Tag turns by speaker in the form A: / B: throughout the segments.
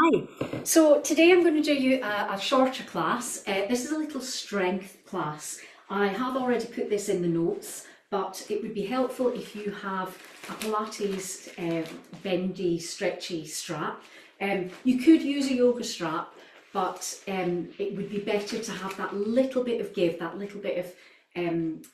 A: Hi. So today I'm going to do you a shorter class. This is a little strength class. I have already put this in the notes, but it would be helpful if you have a Pilates bendy, stretchy strap. You could use a yoga strap, but it would be better to have that little bit of give, that little bit of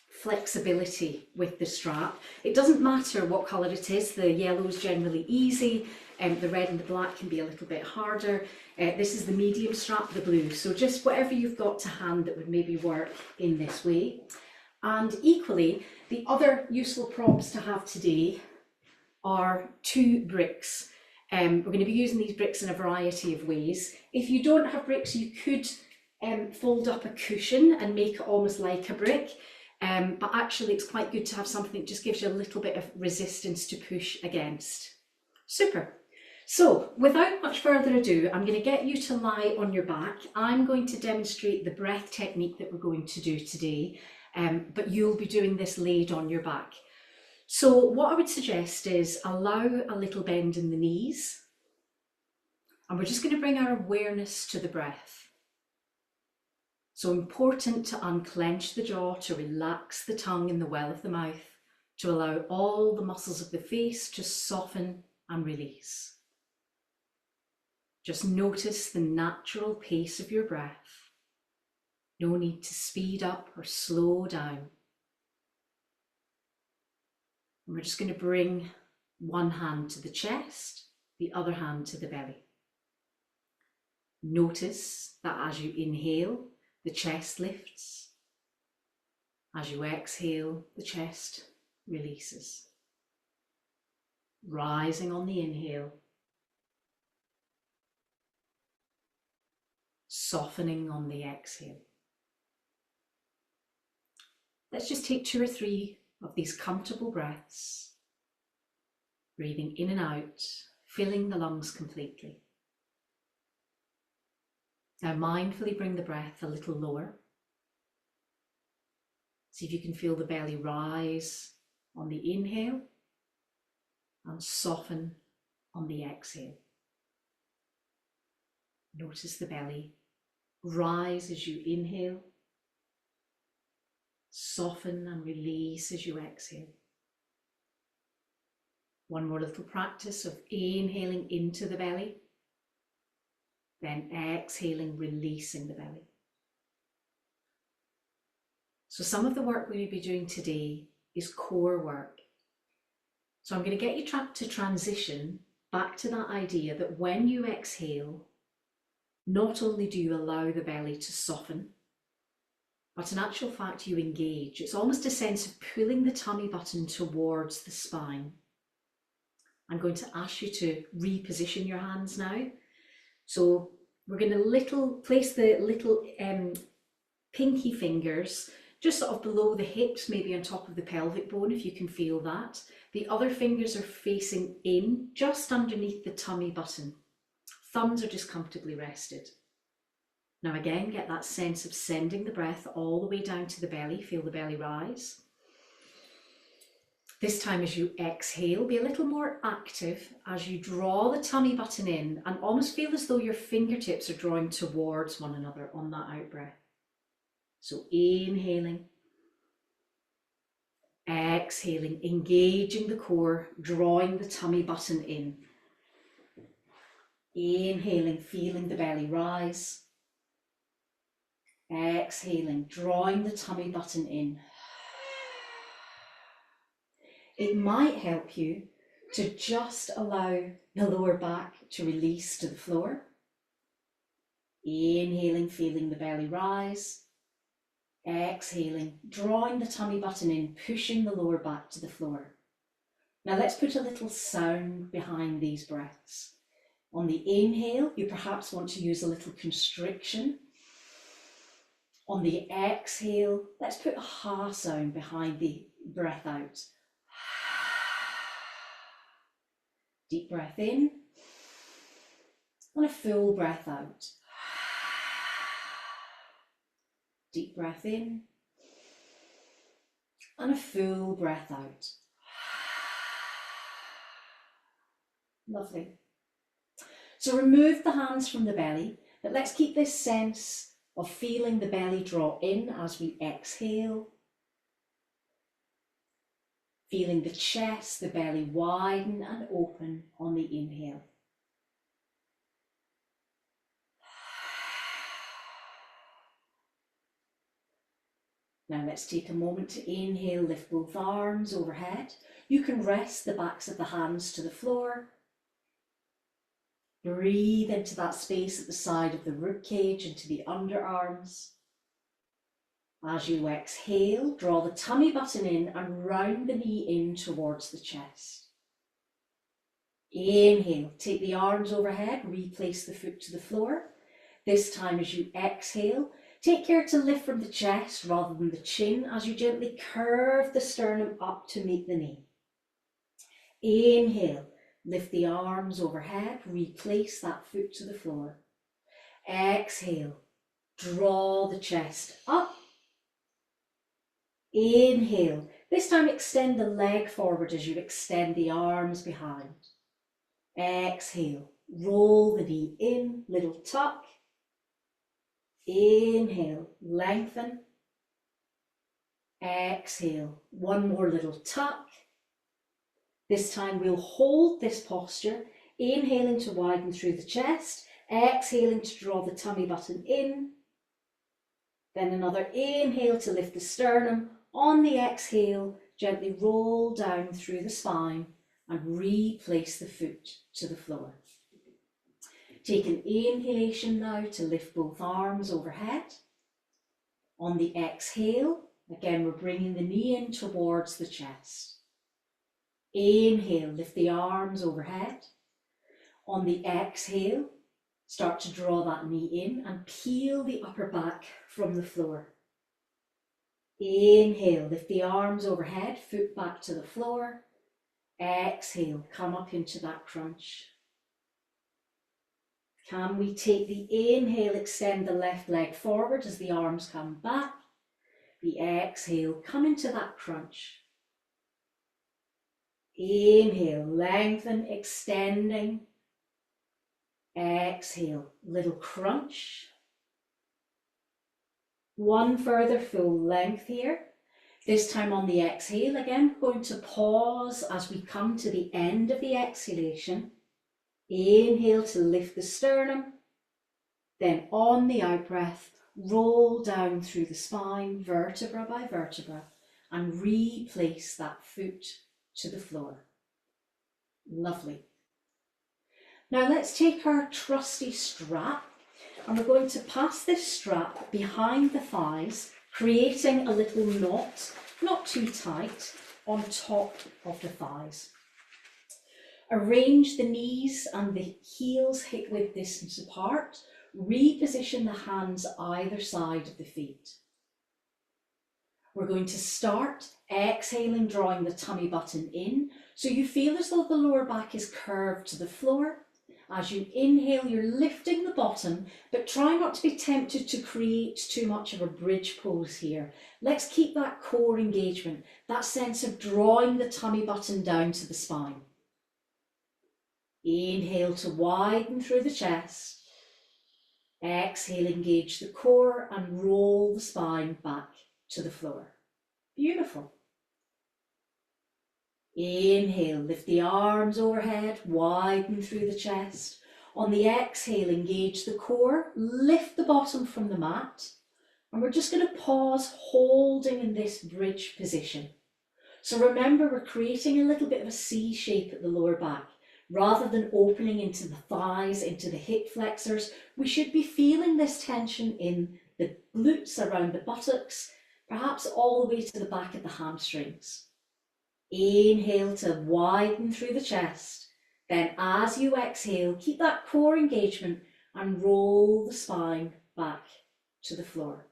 A: flexibility with the strap. It doesn't matter what colour it is, the yellow is generally easy, the red and the black can be a little bit harder. This is the medium strap, the blue, so just whatever you've got to hand that would maybe work in this way. And equally, the other useful props to have today are two bricks. We're going to be using these bricks in a variety of ways. If you don't have bricks, you could fold up a cushion and make it almost like a brick. But actually it's quite good to have something that just gives you a little bit of resistance to push against. Super. So without much further ado, I'm going to get you to lie on your back. I'm going to demonstrate the breath technique that we're going to do today, but you'll be doing this laid on your back. So what I would suggest is allow a little bend in the knees, and we're just going to bring our awareness to the breath. So important to unclench the jaw, to relax the tongue in the well of the mouth, to allow all the muscles of the face to soften and release. Just notice the natural pace of your breath. No need to speed up or slow down. And we're just going to bring one hand to the chest, the other hand to the belly. Notice that as you inhale, the chest lifts. As you exhale, the chest releases. Rising on the inhale, softening on the exhale. Let's just take 2 or 3 of these comfortable breaths, breathing in and out, filling the lungs completely. Now mindfully bring the breath a little lower. See if you can feel the belly rise on the inhale and soften on the exhale. Notice the belly rise as you inhale, soften and release as you exhale. One more little practice of inhaling into the belly, then exhaling, releasing the belly. So some of the work we will be doing today is core work. So I'm going to get you to transition back to that idea that when you exhale, not only do you allow the belly to soften, but in actual fact you engage. It's almost a sense of pulling the tummy button towards the spine. I'm going to ask you to reposition your hands now. So we're going to place the little pinky fingers just sort of below the hips, maybe on top of the pelvic bone, if you can feel that. The other fingers are facing in, just underneath the tummy button. Thumbs are just comfortably rested. Now again, get that sense of sending the breath all the way down to the belly. Feel the belly rise. This time as you exhale, be a little more active as you draw the tummy button in and almost feel as though your fingertips are drawing towards one another on that out breath. So inhaling, exhaling, engaging the core, drawing the tummy button in. Inhaling, feeling the belly rise. Exhaling, drawing the tummy button in. It might help you to just allow the lower back to release to the floor. Inhaling, feeling the belly rise. Exhaling, drawing the tummy button in, pushing the lower back to the floor. Now let's put a little sound behind these breaths. On the inhale, you perhaps want to use a little constriction. On the exhale, let's put a ha sound behind the breath out. Deep breath in, and a full breath out. Deep breath in, and a full breath out. Lovely. So remove the hands from the belly, but let's keep this sense of feeling the belly draw in as we exhale. Feeling the chest, the belly widen and open on the inhale. Now let's take a moment to inhale, lift both arms overhead. You can rest the backs of the hands to the floor. Breathe into that space at the side of the rib cage, into the underarms. As you exhale, draw the tummy button in and round the knee in towards the chest. Inhale, take the arms overhead, replace the foot to the floor. This time as you exhale, take care to lift from the chest rather than the chin as you gently curve the sternum up to meet the knee. Inhale, lift the arms overhead, replace that foot to the floor. Exhale, draw the chest up. Inhale, this time extend the leg forward as you extend the arms behind. Exhale, roll the knee in, little tuck. Inhale, lengthen. Exhale, one more little tuck. This time we'll hold this posture, inhaling to widen through the chest, exhaling to draw the tummy button in. Then another inhale to lift the sternum. On the exhale, gently roll down through the spine and replace the foot to the floor. Take an inhalation now to lift both arms overhead. On the exhale, again we're bringing the knee in towards the chest. Inhale, lift the arms overhead. On the exhale, start to draw that knee in and peel the upper back from the floor. Inhale, lift the arms overhead, foot back to the floor. Exhale, come up into that crunch. Can we take the inhale, extend the left leg forward as the arms come back. The exhale, come into that crunch. Inhale, lengthen, extending. Exhale, little crunch. One further full length here. This time on the exhale, again, going to pause as we come to the end of the exhalation. Inhale to lift the sternum. Then on the out breath, roll down through the spine, vertebra by vertebra, and replace that foot to the floor. Lovely. Now let's take our trusty strap and we're going to pass this strap behind the thighs, creating a little knot, not too tight, on top of the thighs. Arrange the knees and the heels hip width distance apart. Reposition the hands either side of the feet. We're going to start exhaling, drawing the tummy button in, so you feel as though the lower back is curved to the floor. As you inhale, you're lifting the bottom, but try not to be tempted to create too much of a bridge pose here. Let's keep that core engagement, that sense of drawing the tummy button down to the spine. Inhale to widen through the chest. Exhale, engage the core and roll the spine back to the floor. Beautiful. Inhale, lift the arms overhead, widen through the chest. On the exhale, engage the core, lift the bottom from the mat. And we're just going to pause, holding in this bridge position. So remember, we're creating a little bit of a C shape at the lower back. Rather than opening into the thighs, into the hip flexors, we should be feeling this tension in the glutes around the buttocks, perhaps all the way to the back of the hamstrings. Inhale to widen through the chest. Then as you exhale, keep that core engagement and roll the spine back to the floor.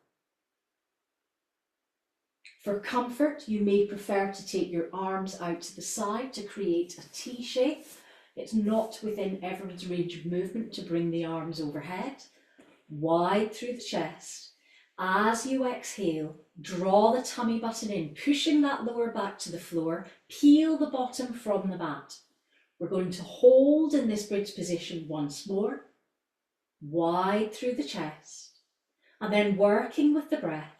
A: For comfort, you may prefer to take your arms out to the side to create a T shape. It's not within everyone's range of movement to bring the arms overhead, wide through the chest. As you exhale, draw the tummy button in, pushing that lower back to the floor, peel the bottom from the mat. We're going to hold in this bridge position once more, wide through the chest, and then working with the breath.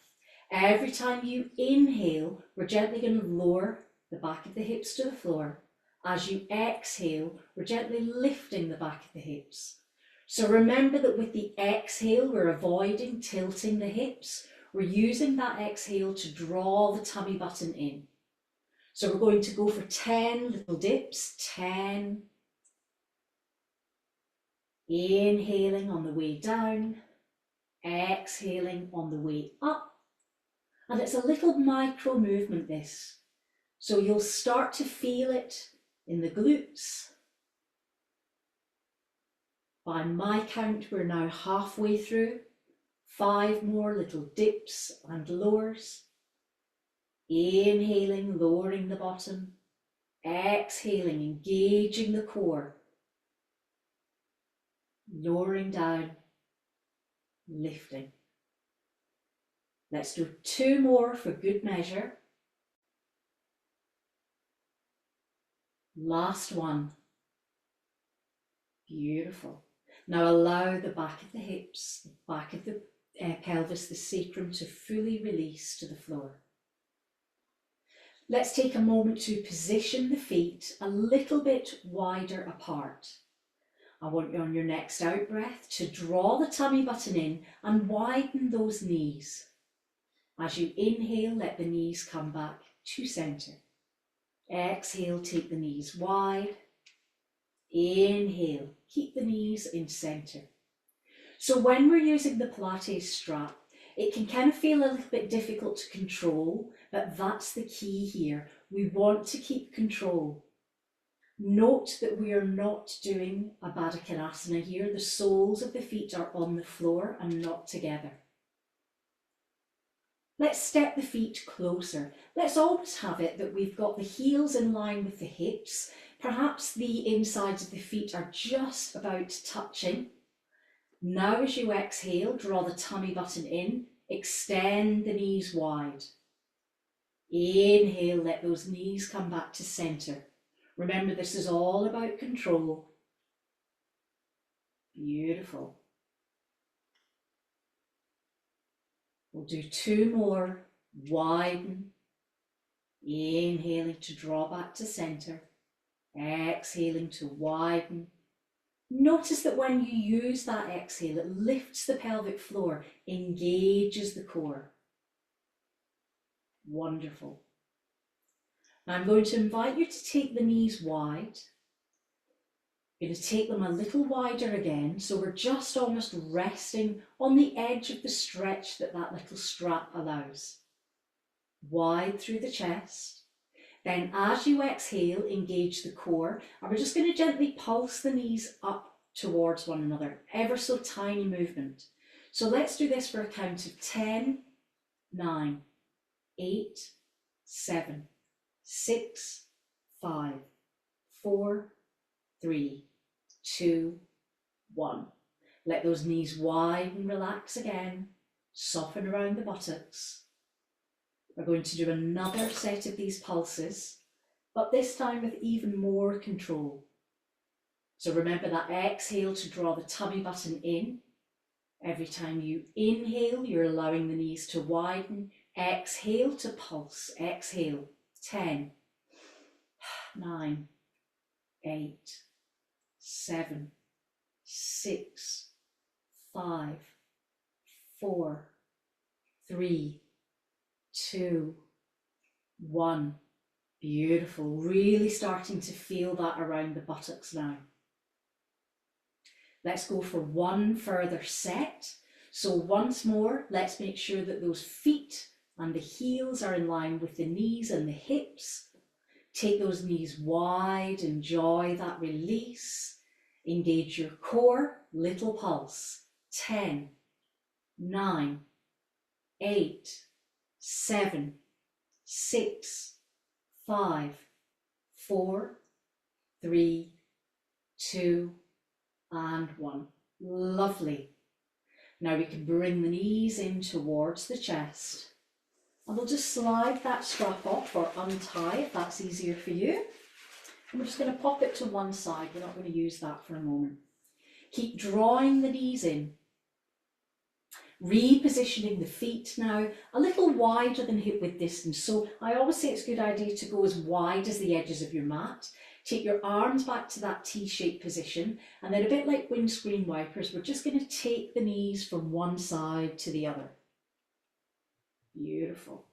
A: Every time you inhale, we're gently going to lower the back of the hips to the floor. As you exhale, we're gently lifting the back of the hips. So remember that with the exhale, we're avoiding tilting the hips. We're using that exhale to draw the tummy button in. So we're going to go for 10 little dips. 10. Inhaling on the way down, exhaling on the way up. And it's a little micro movement, this. So you'll start to feel it in the glutes. By my count, we're now halfway through. 5 more little dips and lowers. Inhaling, lowering the bottom. Exhaling, engaging the core. Lowering down, lifting. Let's do 2 more for good measure. Last one. Beautiful. Now allow the back of the hips, the back of the pelvis, the sacrum to fully release to the floor. Let's take a moment to position the feet a little bit wider apart. I want you on your next out breath to draw the tummy button in and widen those knees. As you inhale, let the knees come back to centre. Exhale, take the knees wide. Inhale, keep the knees in centre. So when we're using the Pilates strap, it can kind of feel a little bit difficult to control, but that's the key here. We want to keep control. Note that we are not doing a Baddha Konasana here. The soles of the feet are on the floor and not together. Let's step the feet closer. Let's always have it that we've got the heels in line with the hips. Perhaps the insides of the feet are just about touching. Now as you exhale, draw the tummy button in, extend the knees wide. Inhale, let those knees come back to centre. Remember, this is all about control. Beautiful. We'll do 2 more. Widen. Inhaling to draw back to centre. Exhaling to widen. Notice that when you use that exhale, it lifts the pelvic floor, engages the core. Wonderful. Now I'm going to invite you to take the knees wide. You're going to take them a little wider again, so we're just almost resting on the edge of the stretch that little strap allows. Wide through the chest. Then as you exhale, engage the core, and we're just going to gently pulse the knees up towards one another, ever so tiny movement. So let's do this for a count of 10, 9, 8, 7, 6, 5, 4, 3, 2, 1. Let those knees widen and relax again. Soften around the buttocks. We're going to do another set of these pulses, but this time with even more control. So remember that exhale to draw the tummy button in. Every time you inhale, you're allowing the knees to widen. Exhale to pulse. Exhale. 10, 9, 8, 7, 6, 5, 4, 3, 2, 1. Beautiful. Really starting to feel that around the buttocks now. Let's go for one further set. So once more, let's make sure that those feet and the heels are in line with the knees and the hips. Take those knees wide, enjoy that release. Engage your core, little pulse. 10, 9, 8, 7, 6, 5, 4, 3, 2, and 1. Lovely. Now we can bring the knees in towards the chest. And we'll just slide that strap off or untie if that's easier for you. And we're just going to pop it to one side. We're not going to use that for a moment. Keep drawing the knees in. Repositioning the feet now a little wider than hip width distance. So I always say it's a good idea to go as wide as the edges of your mat. Take your arms back to that T-shaped position, and then a bit like windscreen wipers, we're just going to take the knees from one side to the other. Beautiful.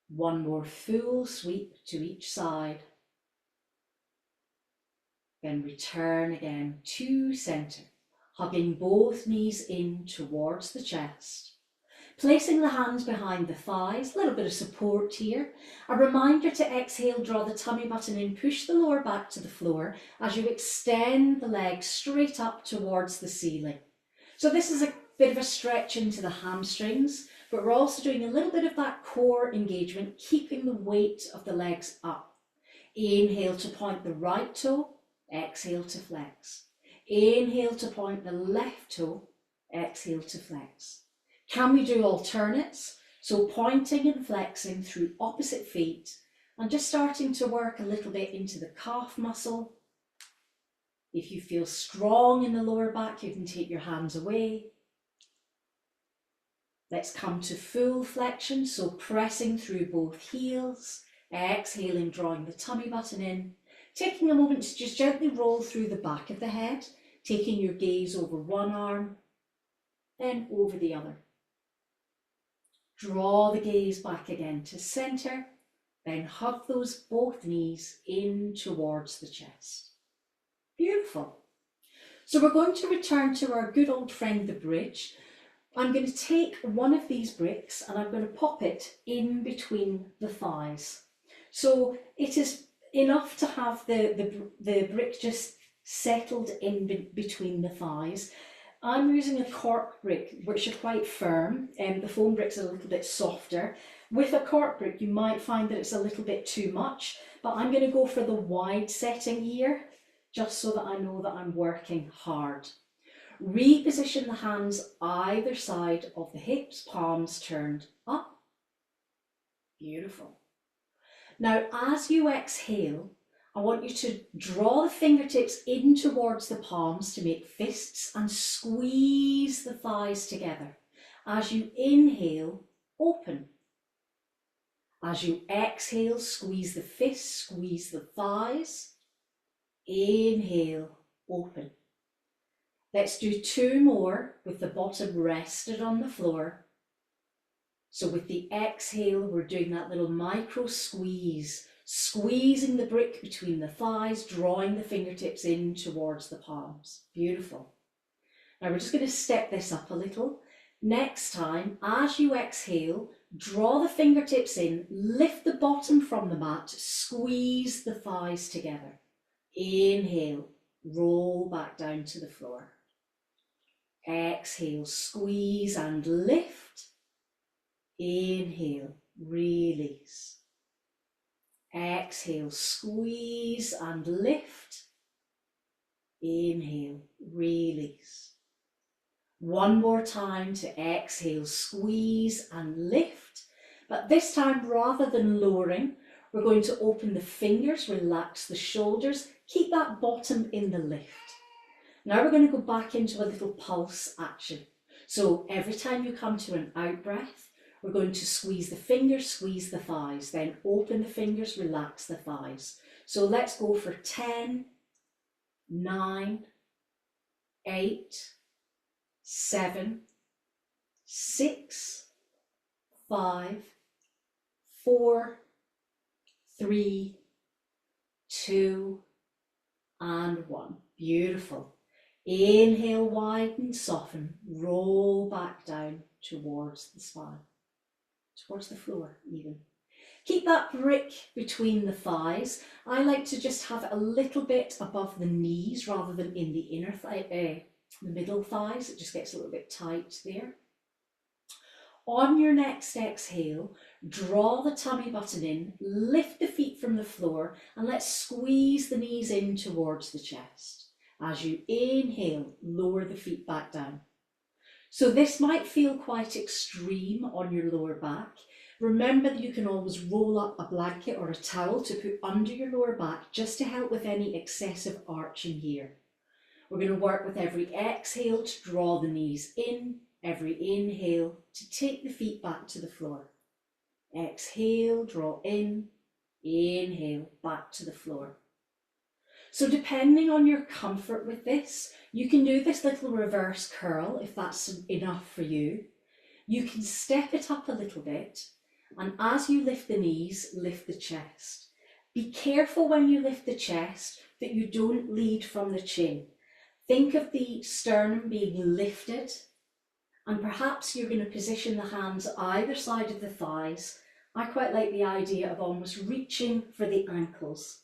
A: One more full sweep to each side. Then return again to centre, hugging both knees in towards the chest. Placing the hands behind the thighs, a little bit of support here. A reminder to exhale, draw the tummy button in, push the lower back to the floor as you extend the legs straight up towards the ceiling. So this is a bit of a stretch into the hamstrings, but we're also doing a little bit of that core engagement, keeping the weight of the legs up. Inhale to point the right toe, exhale to flex. Inhale to point the left toe, exhale to flex. Can we do alternates? So pointing and flexing through opposite feet and just starting to work a little bit into the calf muscle. If you feel strong in the lower back, you can take your hands away. Let's come to full flexion, so pressing through both heels, exhaling, drawing the tummy button in, taking a moment to just gently roll through the back of the head, taking your gaze over one arm, then over the other. Draw the gaze back again to centre, then hug those both knees in towards the chest. Beautiful. So we're going to return to our good old friend, the bridge. I'm going to take one of these bricks and I'm going to pop it in between the thighs. So it is enough to have the brick just settled in between the thighs. I'm using a cork brick, which are quite firm, and the foam bricks are a little bit softer. With a cork brick, you might find that it's a little bit too much, but I'm going to go for the wide setting here, just so that I know that I'm working hard. Reposition the hands either side of the hips, palms turned up. Beautiful. Now, as you exhale, I want you to draw the fingertips in towards the palms to make fists and squeeze the thighs together. As you inhale, open. As you exhale, squeeze the fists, squeeze the thighs. Inhale, open. Let's do two more with the bottom rested on the floor. So with the exhale, we're doing that little micro squeeze, squeezing the brick between the thighs, drawing the fingertips in towards the palms. Beautiful. Now we're just going to step this up a little. Next time, as you exhale, draw the fingertips in, lift the bottom from the mat, squeeze the thighs together. Inhale, roll back down to the floor. Exhale, squeeze and lift. Inhale, release. Exhale, squeeze and lift. Inhale, release. One more time to exhale, squeeze and lift. But this time, rather than lowering, we're going to open the fingers, relax the shoulders, keep that bottom in the lift. Now we're going to go back into a little pulse action. So every time you come to an out breath, we're going to squeeze the fingers, squeeze the thighs, then open the fingers, relax the thighs. So let's go for 10, 9, 8, 7, 6, 5, 4, 3, 2, and 1. Beautiful. Inhale, widen, soften, roll back down towards the spine, towards the floor even. Keep that brick between the thighs. I like to just have it a little bit above the knees rather than in the inner thigh, the middle thighs. It just gets a little bit tight there. On your next exhale, draw the tummy button in, lift the feet from the floor, and let's squeeze the knees in towards the chest. As you inhale, lower the feet back down. So this might feel quite extreme on your lower back, Remember that you can always roll up a blanket or a towel to put under your lower back just to help with any excessive arching here. We're going to work with every exhale to draw the knees in, every inhale to take the feet back to the floor. Exhale, draw in, inhale, back to the floor. So depending on your comfort with this, you can do this little reverse curl if that's enough for you. You can step it up a little bit, and as you lift the knees, lift the chest. Be careful when you lift the chest that you don't lead from the chin. Think of the sternum being lifted, and perhaps you're going to position the hands either side of the thighs. I quite like the idea of almost reaching for the ankles.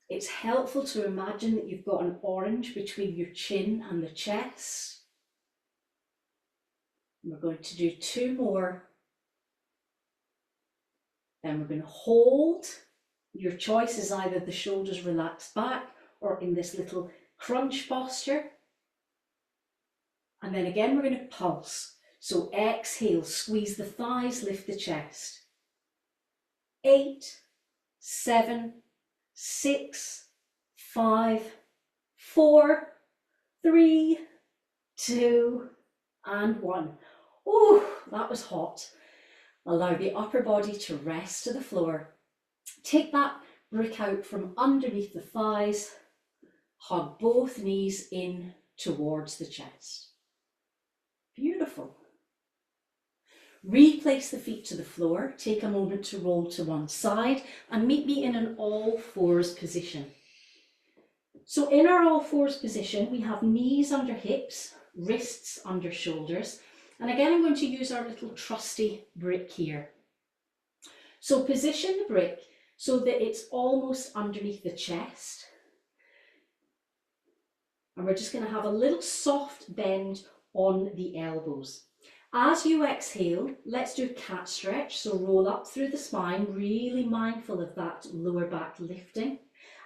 A: It's helpful to imagine that you've got an orange between your chin and the chest. We're going to do 2 more. Then we're going to hold. Your choice is either the shoulders relaxed back or in this little crunch posture. And then again, we're going to pulse. So exhale, squeeze the thighs, lift the chest. 8, 7, 6, 5, 4, 3, 2, and 1. Oh, that was hot. Allow the upper body to rest to the floor. Take that brick out from underneath the thighs. Hug both knees in towards the chest. Beautiful. Replace the feet to the floor. Take a moment to roll to one side and meet me in an all fours position. So in our all fours position, we have knees under hips, wrists under shoulders. And again, I'm going to use our little trusty brick here. So position the brick so that it's almost underneath the chest. And we're just going to have a little soft bend on the elbows. As you exhale, let's do cat stretch. So roll up through the spine, really mindful of that lower back lifting.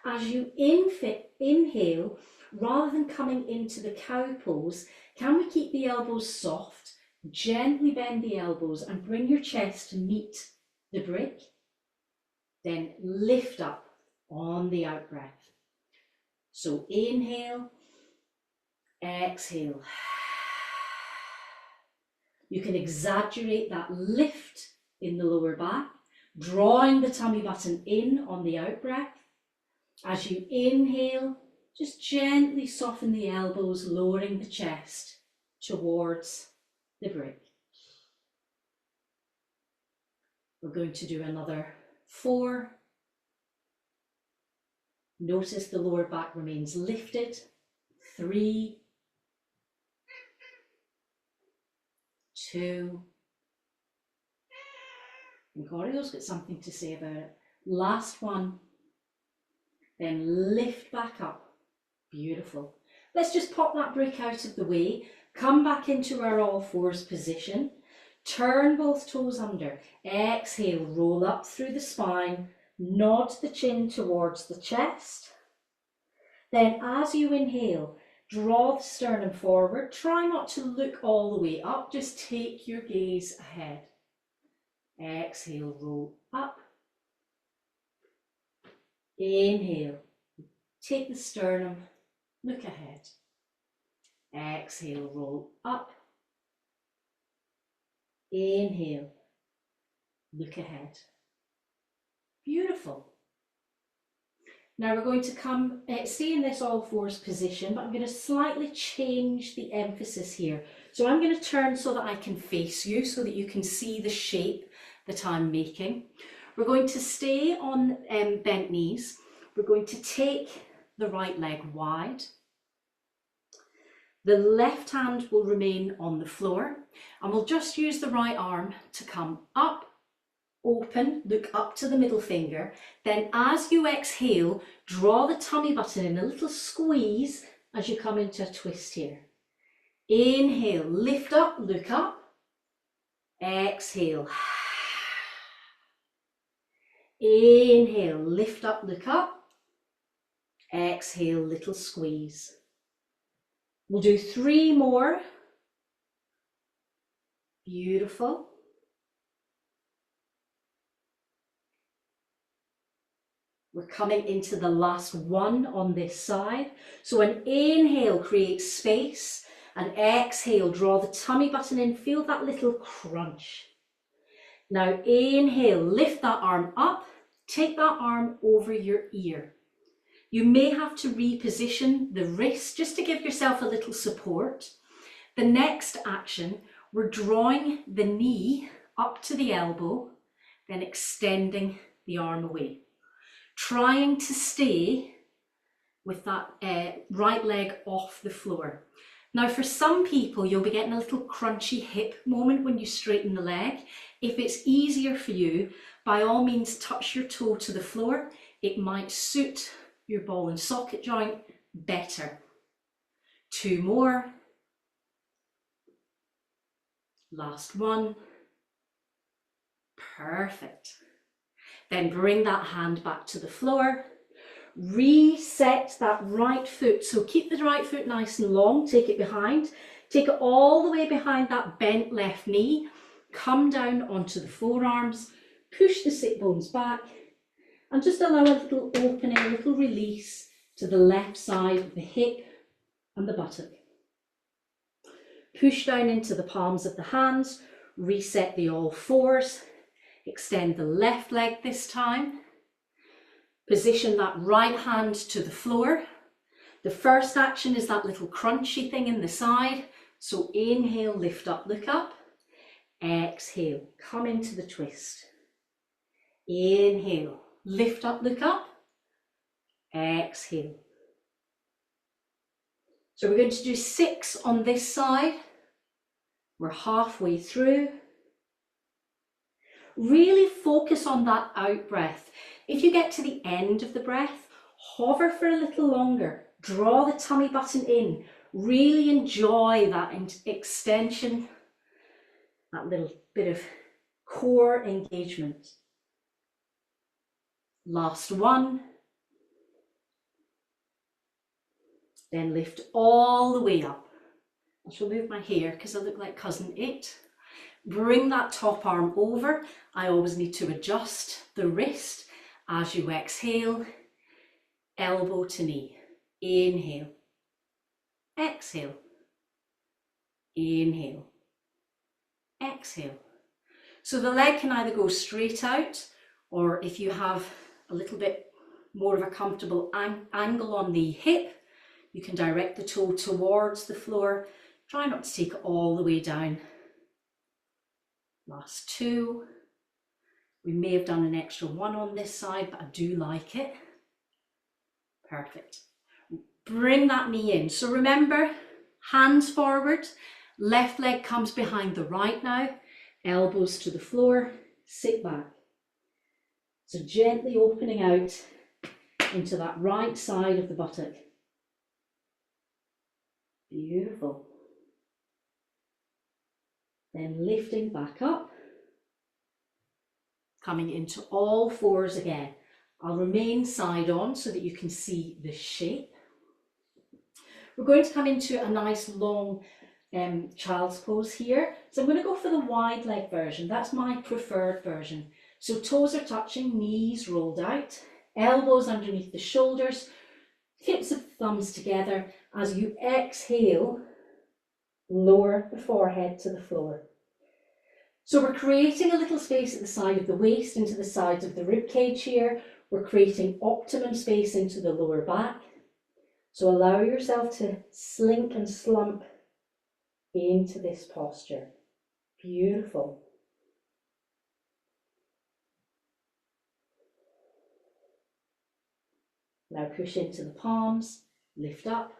A: As you inhale, rather than coming into the cow pose, can we keep the elbows soft? Gently bend the elbows and bring your chest to meet the brick. Then lift up on the out breath. So inhale, exhale. You can exaggerate that lift in the lower back, drawing the tummy button in on the out breath. As you inhale, just gently soften the elbows, lowering the chest towards the brick. We're going to do another 4. Notice the lower back remains lifted. 3, 2, and Gorio's got something to say about it. Last one. Then lift back up. Beautiful. Let's just pop that brick out of the way. Come back into our all fours position. Turn both toes under. Exhale, roll up through the spine. Nod the chin towards the chest. Then as you inhale, draw the sternum forward. Try not to look all the way up. Just take your gaze ahead. Exhale, roll up. Inhale, take the sternum, look ahead. Exhale, roll up. Inhale, look ahead. Beautiful. Now we're going to come, stay in this all fours position, but I'm going to slightly change the emphasis here. So I'm going to turn so that I can face you, so that you can see the shape that I'm making. We're going to stay on bent knees. We're going to take the right leg wide. The left hand will remain on the floor, and we'll just use the right arm to come up, open, look up to the middle finger. Then as you exhale, draw the tummy button in a little squeeze as you come into a twist here. Inhale, lift up, look up. Exhale. Inhale, lift up, look up. Exhale, little squeeze. We'll do 3 more. Beautiful. We're coming into the last one on this side. So an inhale, create space, and exhale, draw the tummy button in, feel that little crunch. Now inhale, lift that arm up, take that arm over your ear. You may have to reposition the wrist just to give yourself a little support. The next action, we're drawing the knee up to the elbow, then extending the arm away. Trying to stay with that right leg off the floor. Now for some people, you'll be getting a little crunchy hip moment when you straighten the leg. If it's easier for you, by all means touch your toe to the floor. It might suit your ball and socket joint better. 2 more. Last one. Perfect. Then bring that hand back to the floor. Reset that right foot. So keep the right foot nice and long. Take it behind. Take it all the way behind that bent left knee. Come down onto the forearms. Push the sit bones back. And just allow a little opening, a little release to the left side of the hip and the buttock. Push down into the palms of the hands. Reset the all fours. Extend the left leg this time. Position that right hand to the floor. The first action is that little crunchy thing in the side. So inhale, lift up, look up. Exhale, come into the twist. Inhale, lift up, look up. Exhale. So we're going to do 6 on this side. We're halfway through. Really focus on that out breath. If you get to the end of the breath, hover for a little longer. Draw the tummy button in. Really enjoy that extension, that little bit of core engagement. Last one. Then lift all the way up. I shall move my hair because I look like Cousin It. Bring that top arm over. I always need to adjust the wrist as you exhale. Elbow to knee. Inhale. Exhale. Inhale. Exhale. So the leg can either go straight out, or if you have a little bit more of a comfortable angle on the hip, you can direct the toe towards the floor. Try not to take it all the way down. Last 2. We may have done an extra 1 on this side, but I do like it. Perfect. Bring that knee in. So remember, hands forward, left leg comes behind the right now, elbows to the floor, sit back. So gently opening out into that right side of the buttock. Beautiful. Then lifting back up, coming into all fours again. I'll remain side on so that you can see the shape. We're going to come into a nice long child's pose here. So I'm going to go for the wide leg version. That's my preferred version. So toes are touching, knees rolled out, elbows underneath the shoulders, tips of thumbs together. As you exhale, lower the forehead to the floor. So we're creating a little space at the side of the waist into the sides of the rib cage here. We're creating optimum space into the lower back. So allow yourself to slink and slump into this posture. Beautiful. Now push into the palms, lift up,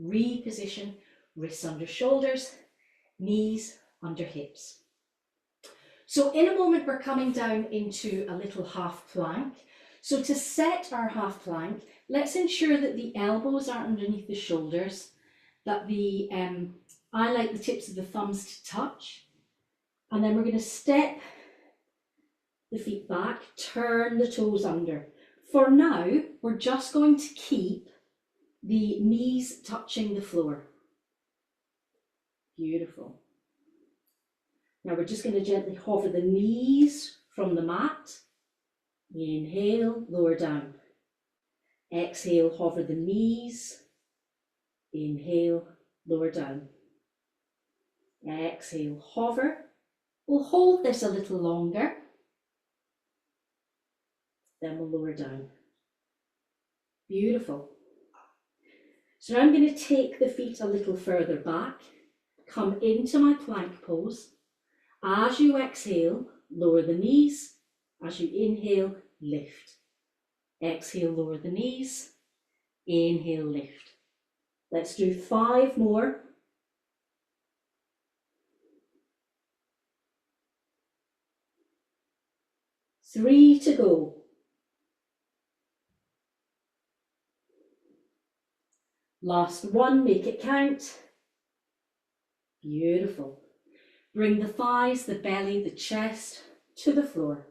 A: reposition, wrists under shoulders, knees under hips. So in a moment, we're coming down into a little half plank. So to set our half plank, let's ensure that the elbows are underneath the shoulders, that I like the tips of the thumbs to touch. And then we're going to step the feet back, turn the toes under. For now, we're just going to keep the knees touching the floor. Beautiful. Now we're just going to gently hover the knees from the mat. Inhale, lower down. Exhale, hover the knees. Inhale, lower down. Exhale, hover. We'll hold this a little longer. Then we'll lower down. Beautiful. So now I'm going to take the feet a little further back, come into my plank pose. As you exhale, lower the knees. As you inhale, lift. Exhale, lower the knees. Inhale, lift. Let's do 5 more. Three to go. Last one, make it count. Beautiful. Bring the thighs, the belly, the chest to the floor.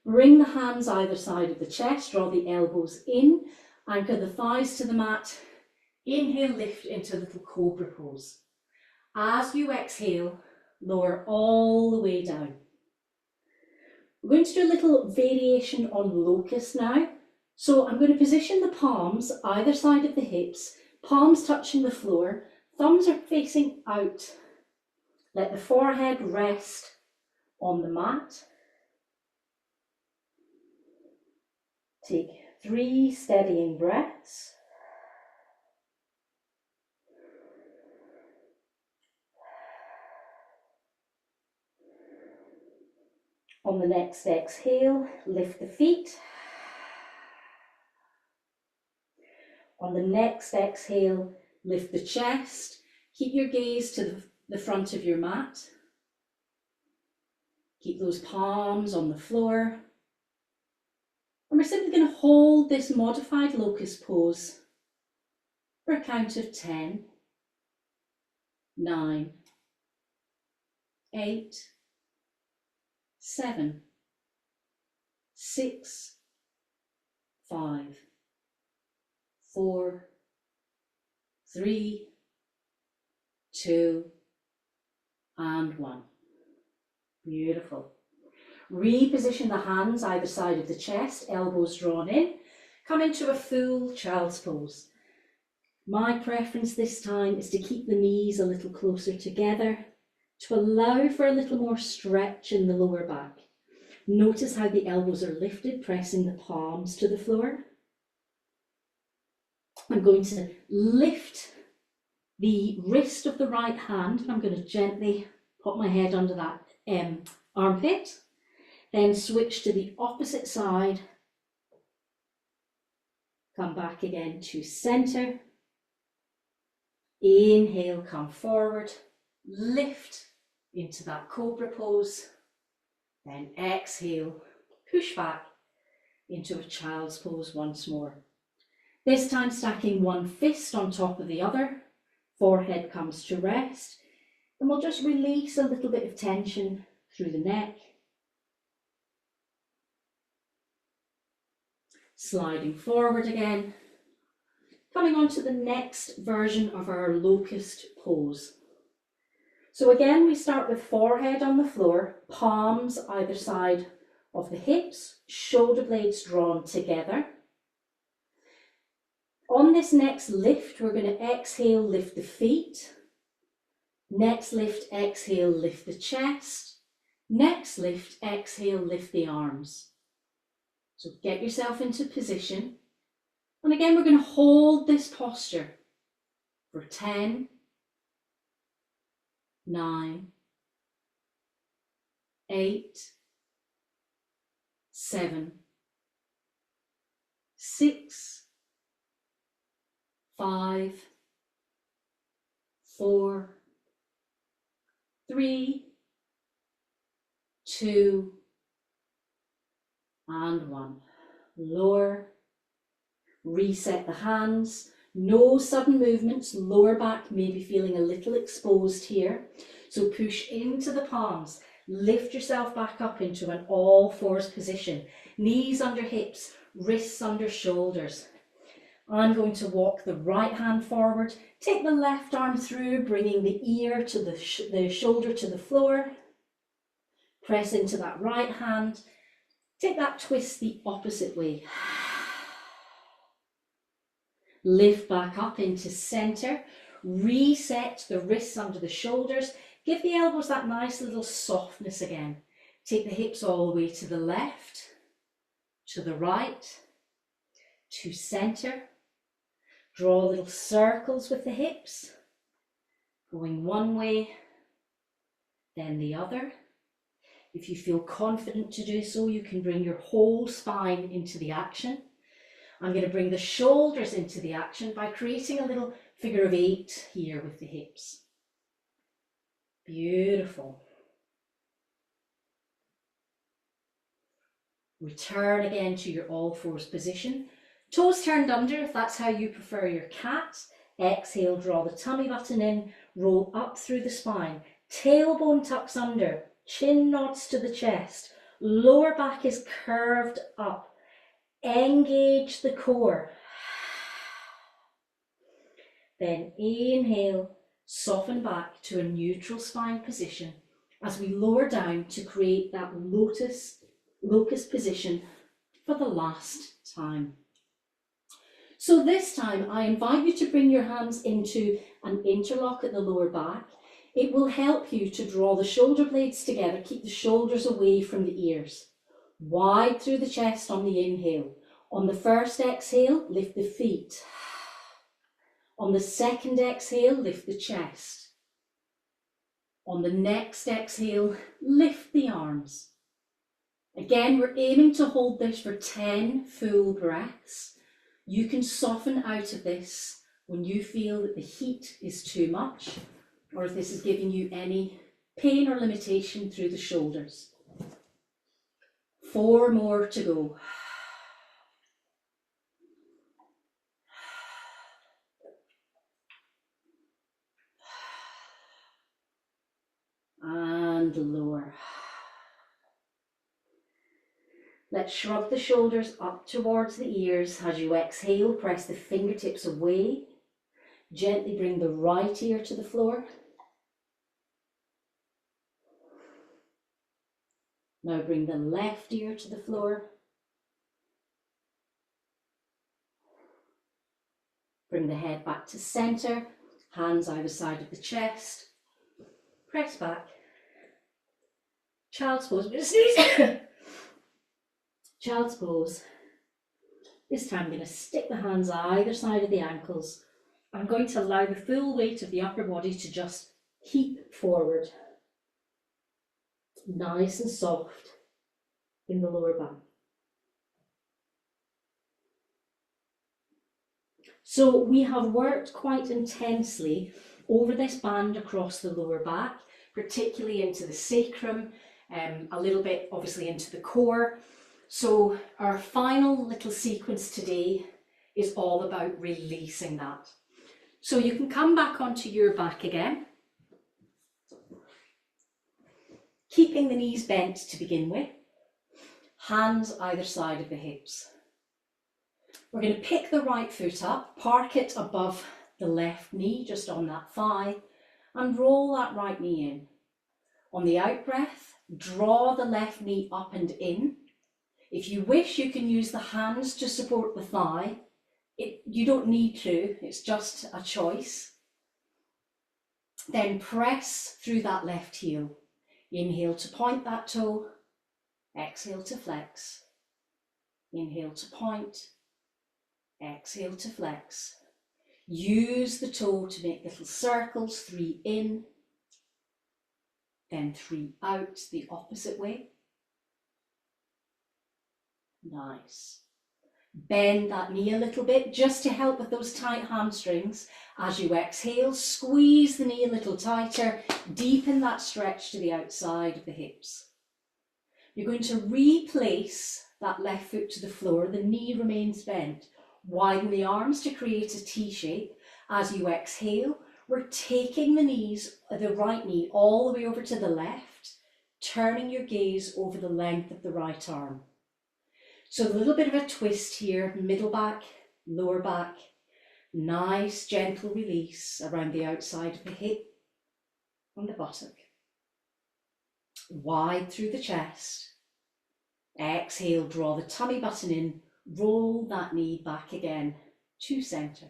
A: Bring the hands either side of the chest, draw the elbows in, anchor the thighs to the mat. Inhale, lift into little cobra pose. As you exhale, lower all the way down. We're going to do a little variation on locust now. So I'm going to position the palms either side of the hips, palms touching the floor, thumbs are facing out. Let the forehead rest on the mat. Take 3 steadying breaths. On the next exhale, lift the feet. On the next exhale, lift the chest. Keep your gaze to the front of your mat. Keep those palms on the floor. And we're simply going to hold this modified locust pose for a count of 10, 9, 8, 7, 6, 5, 4, 3, 2, and 1. Beautiful. Reposition the hands either side of the chest, elbows drawn in. Come into a full child's pose. My preference this time is to keep the knees a little closer together to allow for a little more stretch in the lower back. Notice how the elbows are lifted, pressing the palms to the floor. I'm going to lift the wrist of the right hand and I'm going to gently put my head under that armpit. Then switch to the opposite side. Come back again to center. Inhale, come forward. Lift into that cobra pose. Then exhale, push back into a child's pose once more. This time stacking one fist on top of the other, forehead comes to rest, and we'll just release a little bit of tension through the neck. Sliding forward again, coming on to the next version of our locust pose. So again, we start with forehead on the floor, palms either side of the hips, shoulder blades drawn together. On this next lift, we're going to exhale, lift the feet. Next lift, exhale, lift the chest. Next lift, exhale, lift the arms. So get yourself into position. And again, we're going to hold this posture for 10, 9, 8, 7, 6, 5, 4, 3, 2, and 1. Lower, reset the hands. No sudden movements, lower back may be feeling a little exposed here. So push into the palms, lift yourself back up into an all fours position. Knees under hips, wrists under shoulders. I'm going to walk the right hand forward, take the left arm through, bringing the ear to the shoulder to the floor. Press into that right hand, take that twist the opposite way. Lift back up into center. Reset the wrists under the shoulders. Give the elbows that nice little softness again. Take the hips all the way to the left, to the right, to center. Draw little circles with the hips, going one way, then the other. If you feel confident to do so, you can bring your whole spine into the action. I'm going to bring the shoulders into the action by creating a little figure of 8 here with the hips. Beautiful. Return again to your all fours position. Toes turned under if that's how you prefer your cat. Exhale, draw the tummy button in, roll up through the spine. Tailbone tucks under, chin nods to the chest. Lower back is curved up. Engage the core. Then inhale, soften back to a neutral spine position as we lower down to create that locust position for the last time. So this time I invite you to bring your hands into an interlock at the lower back. It will help you to draw the shoulder blades together, keep the shoulders away from the ears. Wide through the chest on the inhale. On the first exhale, lift the feet. On the second exhale, lift the chest. On the next exhale, lift the arms. Again, we're aiming to hold this for 10 full breaths. You can soften out of this when you feel that the heat is too much, or if this is giving you any pain or limitation through the shoulders. 4 more to go. And lower. Let's shrug the shoulders up towards the ears. As you exhale, press the fingertips away. Gently bring the right ear to the floor. Now bring the left ear to the floor. Bring the head back to center, hands either side of the chest. Press back. Child's pose. I'm going to sneeze. Child's pose. This time I'm going to stick the hands either side of the ankles. I'm going to allow the full weight of the upper body to just heap forward. Nice and soft in the lower back. So we have worked quite intensely over this band across the lower back, particularly into the sacrum, a little bit obviously into the core. So our final little sequence today is all about releasing that. So you can come back onto your back again, keeping the knees bent to begin with, hands either side of the hips. We're going to pick the right foot up, park it above the left knee, just on that thigh, and roll that right knee in. On the out breath, draw the left knee up and in. If you wish, you can use the hands to support the thigh. You don't need to, it's just a choice. Then press through that left heel. Inhale to point that toe, exhale to flex. Inhale to point, exhale to flex. Use the toe to make little circles, 3 in, then 3 out the opposite way. Nice. Bend that knee a little bit just to help with those tight hamstrings. As you exhale, squeeze the knee a little tighter, deepen that stretch to the outside of the hips. You're going to replace that left foot to the floor, the knee remains bent. Widen the arms to create a T shape. As you exhale, we're taking the right knee all the way over to the left, turning your gaze over the length of the right arm. So a little bit of a twist here, middle back, lower back, nice gentle release around the outside of the hip and the buttock. Wide through the chest. Exhale, draw the tummy button in, roll that knee back again.
B: to center.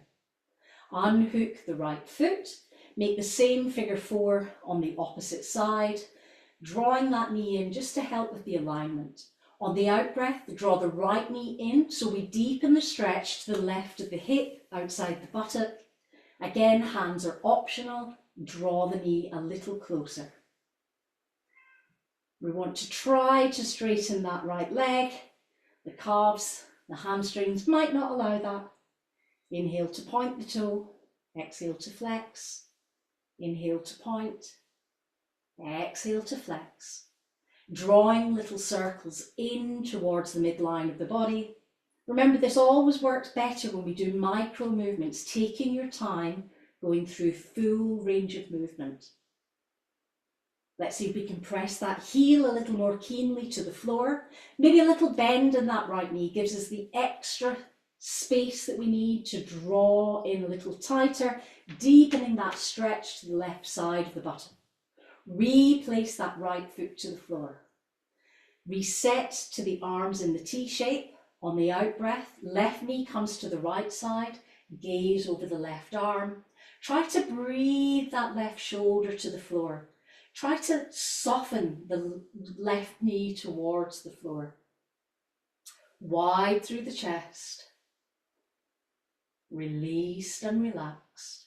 B: Unhook the right foot, make the same figure 4 on the opposite side, drawing that knee in just to help with the alignment. On the out breath, draw the right knee in, so we deepen the stretch to the left of the hip, outside the buttock. Again, hands are optional, draw the knee a little closer. We want to try to straighten that right leg. The calves, the hamstrings might not allow that. Inhale to point the toe, exhale to flex. Inhale to point, exhale to flex. Drawing little circles in towards the midline of the body. Remember, this always works better when we do micro movements, taking your time, going through full range of movement. Let's see if we can press that heel a little more keenly to the floor. Maybe a little bend in that right knee gives us the extra space that we need to draw in a little tighter, deepening that stretch to the left side of the buttock. Replace that right foot to the floor. Reset to the arms in the T shape. On the out breath, left knee comes to the right side, gaze over the left arm. Try to breathe that left shoulder to the floor. Try to soften the left knee towards the floor. Wide through the chest. Released and relaxed.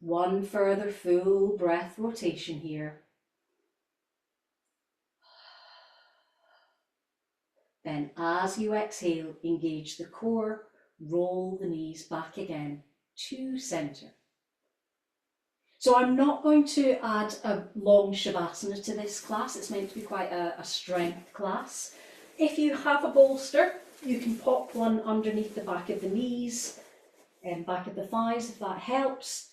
B: One further full breath rotation here. Then as you exhale, engage the core, roll the knees back again to center. So I'm not going to add a long Shavasana to this class. It's meant to be quite a strength class. If you have a bolster, you can pop one underneath the back of the knees and back of the thighs if that helps.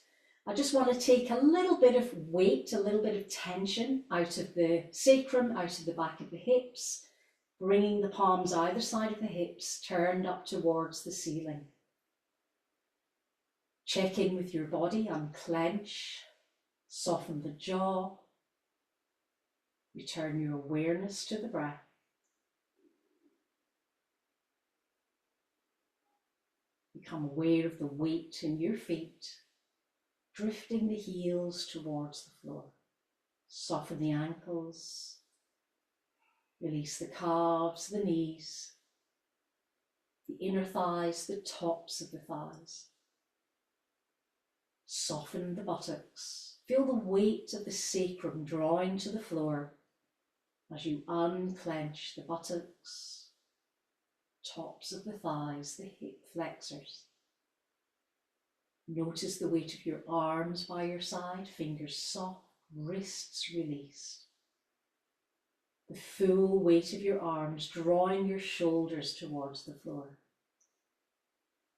B: I just want to take a little bit of weight, a little bit of tension out of the sacrum, out of the back of the hips, bringing the palms either side of the hips turned up towards the ceiling. Check in with your body, unclench, soften the jaw, return your awareness to the breath. Become aware of the weight in your feet, drifting the heels towards the floor. Soften the ankles, release the calves, the knees, the inner thighs, the tops of the thighs. Soften the buttocks. Feel the weight of the sacrum drawing to the floor as you unclench the buttocks, tops of the thighs, the hip flexors. Notice the weight of your arms by your side, fingers soft, wrists released. The full weight of your arms drawing your shoulders towards the floor.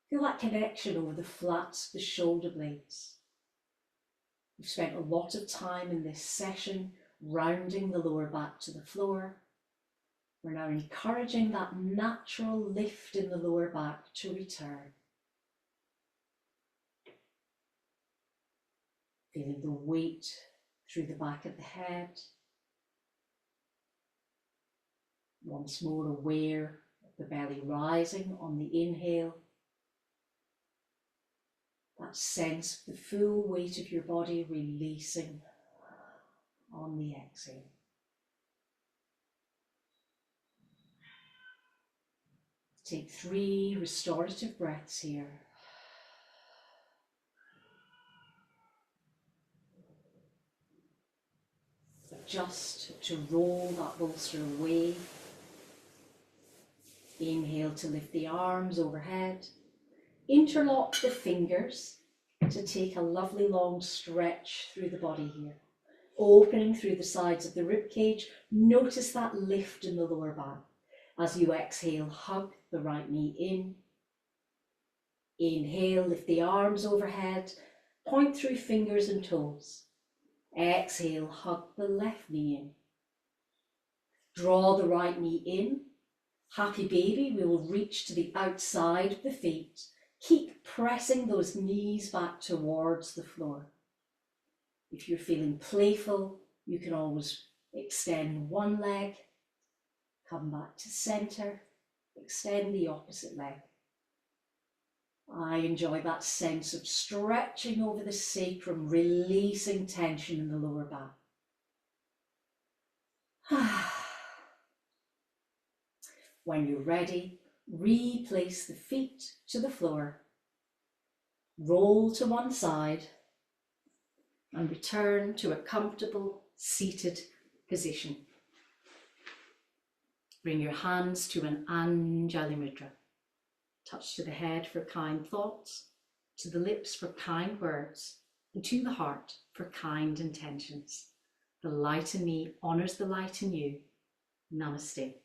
B: Feel that connection over the flats of the shoulder blades. We've spent a lot of time in this session rounding the lower back to the floor. We're now encouraging that natural lift in the lower back to return. Feeling the weight through the back of the head. Once more aware of the belly rising on the inhale. That sense of the full weight of your body releasing on the exhale. Take 3 restorative breaths here. Adjust to roll that bolster away. Inhale to lift the arms overhead. Interlock the fingers to take a lovely long stretch through the body here. Opening through the sides of the rib cage. Notice that lift in the lower back. As you exhale, hug the right knee in. Inhale, lift the arms overhead. Point through fingers and toes. Exhale, hug the left knee in. Draw the right knee in. Happy baby, we will reach to the outside of the feet. Keep pressing those knees back towards the floor. If you're feeling playful, you can always extend one leg, come back to center, extend the opposite leg. I enjoy that sense of stretching over the sacrum, releasing tension in the lower back. When you're ready, replace the feet to the floor, roll to one side, and return to a comfortable seated position. Bring your hands to an Anjali Mudra. Touch to the head for kind thoughts, to the lips for kind words, and to the heart for kind intentions. The light in me honours the light in you. Namaste.